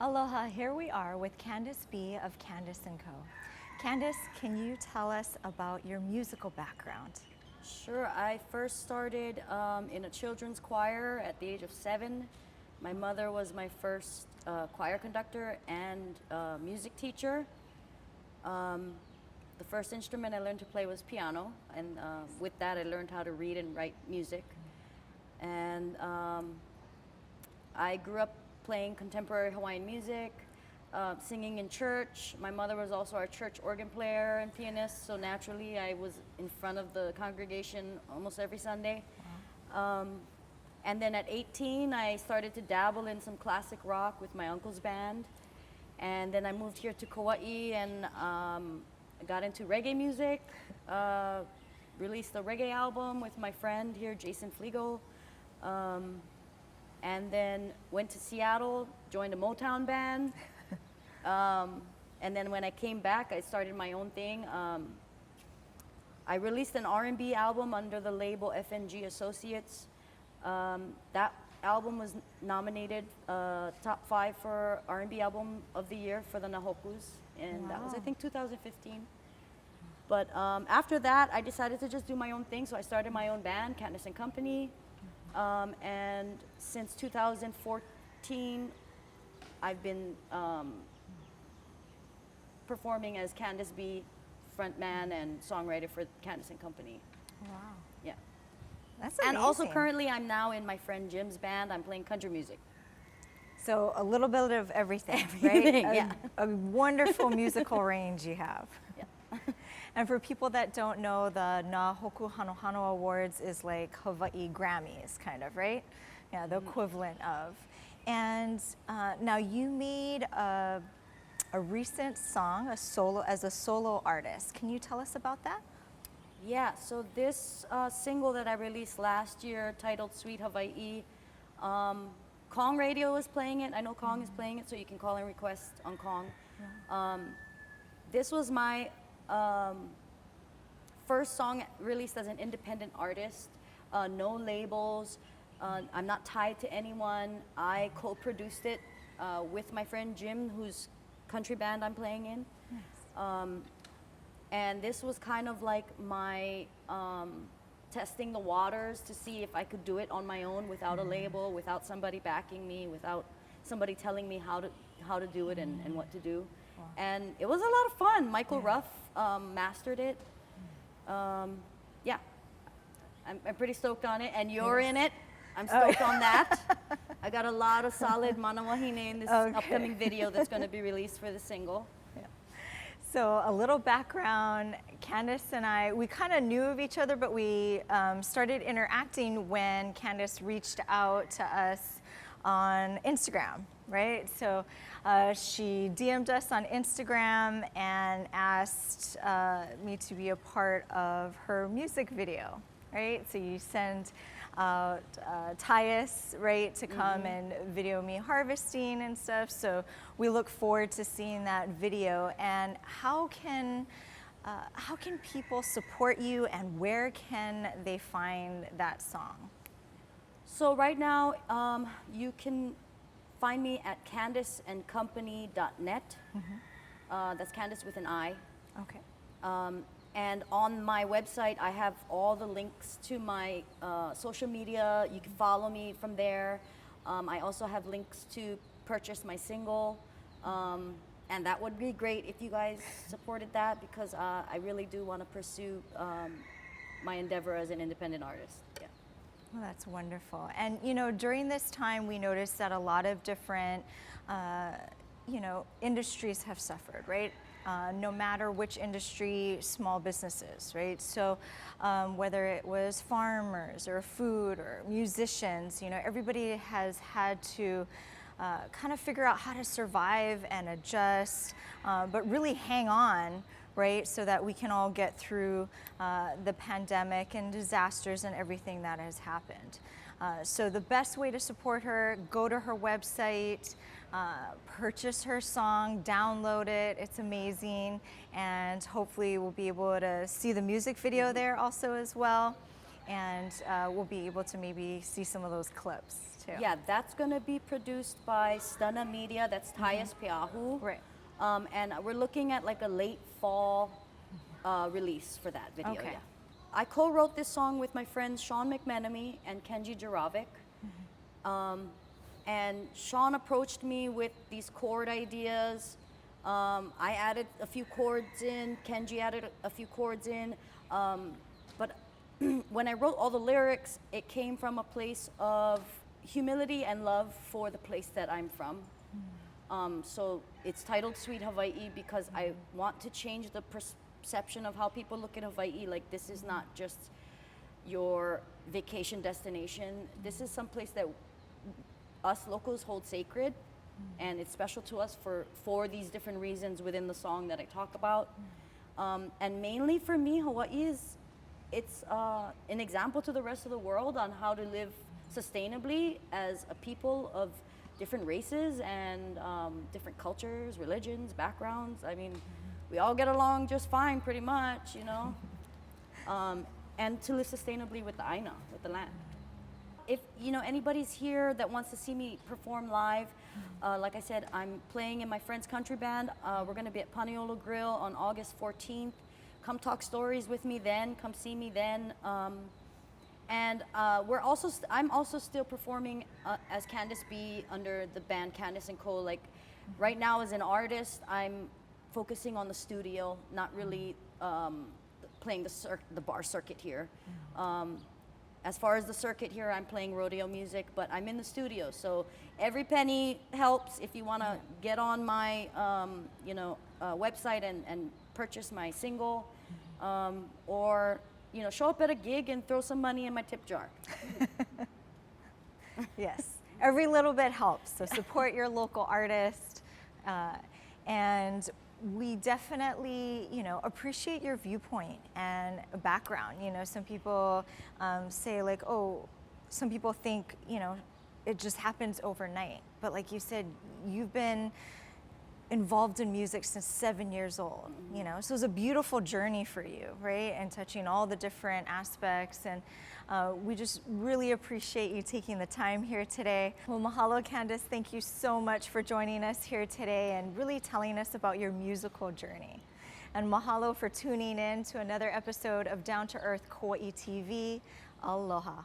Aloha, here we are with Candice B of Candice & Co. Candice, can you tell us about your musical background? Sure, I first started in a children's choir at the age of 7. My mother was my first choir conductor and music teacher. The first instrument I learned to play was piano, and with that I learned how to read and write music. And I grew up playing contemporary Hawaiian music, singing in church. My mother was also our church organ player and pianist, so naturally I was in front of the congregation almost every Sunday. Wow. And then at 18, I started to dabble in some classic rock with my uncle's band. And then I moved here to Kauai and got into reggae music, released a reggae album with my friend here, Jason Fliegel. And then went to Seattle, joined a Motown band. And then when I came back, I started my own thing. I released an R&B album under the label FNG Associates. That album was nominated top 5 for R&B album of the year for the Nahokus, and that was, I think, 2015. But after that, I decided to just do my own thing, so I started my own band, Candace & Company. And since 2014, I've been performing as Candice B, frontman and songwriter for Candace & Company. Wow. Yeah. That's amazing. And also currently I'm now in my friend Jim's band. I'm playing country music. So a little bit of everything, Everything, right? yeah. A wonderful musical range you have. Yeah. And for people that don't know, the Na Hoku Hanohano Awards is like Hawaii Grammys, kind of, right? Yeah, the equivalent of. And now you made a recent song, as a solo artist. Can you tell us about that? Yeah, so this single that I released last year titled Sweet Hawaii, Kong Radio is playing it. I know Kong is playing it, so you can call and request on Kong. Yeah. This was my first song released as an independent artist, no labels. I'm not tied to anyone. I co-produced it with my friend Jim, whose country band I'm playing in. Nice. And this was kind of like my testing the waters to see if I could do it on my own without a label, without somebody backing me, without somebody telling me how to do it and what to do. Wow. And it was a lot of fun. Michael Ruff mastered it. Yeah, I'm pretty stoked on it, and you're in it. I'm stoked on that. I got a lot of solid mana wahine in this upcoming video that's going to be released for the single. Yeah. So a little background, Candice and I, we kind of knew of each other, but we started interacting when Candice reached out to us on Instagram, right? So she DM'd us on Instagram and asked me to be a part of her music video, right? So you send out Tyus, right, to come and video me harvesting and stuff. So we look forward to seeing that video. And how can people support you, and where can they find that song? So right now, you can find me at candiceandcompany.net. That's Candice with an I. Okay. And on my website, I have all the links to my social media. You can follow me from there. I also have links to purchase my single. And that would be great if you guys supported that, because I really do want to pursue my endeavor as an independent artist. Yeah. Well, that's wonderful. And, you know, during this time, we noticed that a lot of different, industries have suffered, right? No matter which industry, small businesses, right? So whether it was farmers or food or musicians, everybody has had to kind of figure out how to survive and adjust, but really hang on, right? So that we can all get through the pandemic and disasters and everything that has happened. So the best way to support her, go to her website, purchase her song, download it. It's amazing. And hopefully we'll be able to see the music video there also as well. And we'll be able to maybe see some of those clips too. too. Yeah, that's going to be produced by Stunna Media. That's Tyus Piahu. Right. And we're looking at like a late fall release for that video. Okay. Yeah. I co-wrote this song with my friends Sean McMenemy and Kenji Jaravic. And Sean approached me with these chord ideas. I added a few chords in, Kenji added a few chords in. But when I wrote all the lyrics, it came from a place of humility and love for the place that I'm from. So it's titled Sweet Hawaii because I want to change the perception of how people look at Hawaii. Like, this is not just your vacation destination. This is some place that us locals hold sacred, and it's special to us for these different reasons within the song that I talk about. And mainly for me, Hawaii it's an example to the rest of the world on how to live sustainably as a people of different races and different cultures, religions, backgrounds. I mean, we all get along just fine, pretty much, you know. And to live sustainably with the Aina, with the land. If anybody's here that wants to see me perform live, like I said, I'm playing in my friend's country band. We're going to be at Paniolo Grill on August 14th. Come talk stories with me then. Come see me then. And I'm also still performing as Candice B under the band Candice & Co. Like right now as an artist, I'm focusing on the studio, not really playing the bar circuit here. As far as the circuit here, I'm playing rodeo music, but I'm in the studio. So every penny helps if you want to get on my website and purchase my single, or show up at a gig and throw some money in my tip jar. Yes, every little bit helps. So support your local artist, and we definitely, appreciate your viewpoint and background. Some people say like, oh, some people think, it just happens overnight. But like you said, you've been involved in music since 7 years old, so it's a beautiful journey for you, right? And touching all the different aspects, and we just really appreciate you taking the time here today. Well, mahalo, Candace. Thank you so much for joining us here today and really telling us about your musical journey. And mahalo for tuning in to another episode of Down to Earth Kauai TV. Aloha.